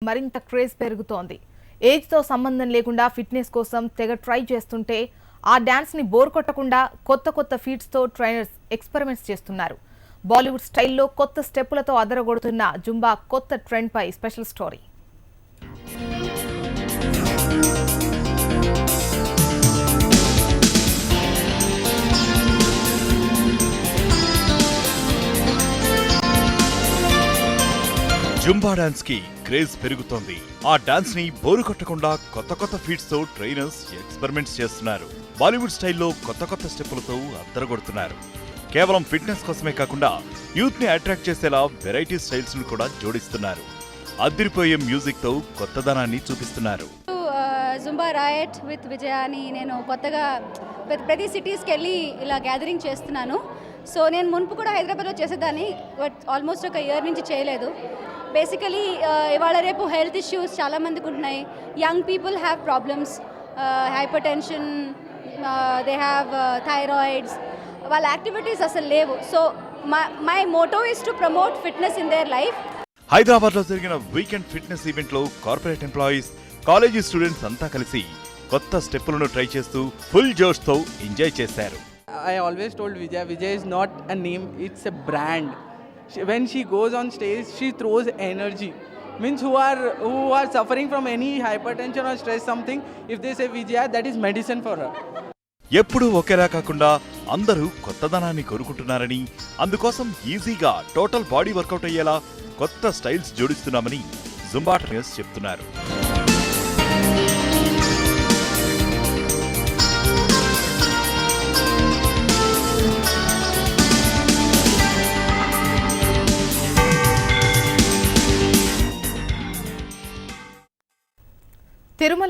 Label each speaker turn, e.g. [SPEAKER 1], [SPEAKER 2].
[SPEAKER 1] మరింత క్రేజ్ పెరుగుతోంది. ఏజ్తో సంబంధం లేకుండా ఫిట్నెస్ కోసం తెగ ట్రై చేస్తుంటే ఆ డాన్స్ని బోర్ కొట్టకుండా కొత్త ఫీట్స్తో ట్రైనర్స్ ఎక్స్పెరిమెంట్స్ చేస్తున్నారు. బాలీవుడ్ స్టైల్లో కొత్త స్టెప్పులతో అదరగొడుతున్న జుంబా కొత్త ట్రెండ్పై స్పెషల్ స్టోరీ.
[SPEAKER 2] జుంబా డాన్స్ కి క్రేజ్ పెరుగుతోంది. ఆ డాన్స్ ని బోరు కొట్టకుండా కొత్త ఫీట్స్ తో ట్రైనర్స్ ఎక్స్పెరిమెంట్స్ చేస్తున్నారు. బాలీవుడ్ స్టైల్లో కొత్త స్టెప్పులతో అద్దరగొడుతున్నారు. కేవలం ఫిట్నెస్ కోసమే కాకుండా యూత్ ని అట్రాక్ట్ చేసేలా వెరైటీ స్టైల్స్ ను కూడా జోడిస్తున్నారు. అదిరిపోయే మ్యూజిక్ తో కొత్తదనాన్ని చూపిస్తున్నారు.
[SPEAKER 3] జుంబా రాయట్ విత్ విజయాని నేను కొత్తగా ప్రతి సిటీస్కి వెళ్ళి ఇలా గ్యాదరింగ్ చేస్తున్నాను. సో నేను మునుపు కూడా హైదరాబాద్లో చేసేదాన్ని, బట్ ఆల్మోస్ట్ ఒక ఇయర్ నుంచి చేయలేదు. బేసికలీ ఇవాళ రేపు హెల్త్ ఇష్యూస్ చాలామందికి ఉంటున్నాయి. Young people have problems, hyper tension, they have thyroids, వాళ్ళ యాక్టివిటీస్ అసలు లేవు. So my Moto is to promote fitness in their life.
[SPEAKER 2] Hyderabad లో జరిగిన వీకెండ్ ఫిట్నెస్ ఈవెంట్ లో కార్పొరేట్ ఎంప్లాయీస్, కాలేజీ స్టూడెంట్స్ అంతా కలిసి కొత్త స్టెప్పులను ట్రై చేస్తూ ఫుల్ జోష్ తో ఎంజాయ్ చేశారు.
[SPEAKER 4] I always told Vijay is not a name, it's a brand. When she goes on stage, she throws energy. Means who are suffering from any hypertension or stress something, if they say Vijaya, that is medicine for her.
[SPEAKER 2] ఎప్పుడూ ఒకేలా కాకుండా అందరూ కొత్తదనాన్ని కోరుకుంటున్నారని, అందుకోసం ఈజీగా total body work out అయ్యేలా కొత్త styles జోడిస్తున్నామని Zumba trainers చెప్తున్నారు.
[SPEAKER 1] తిరుమల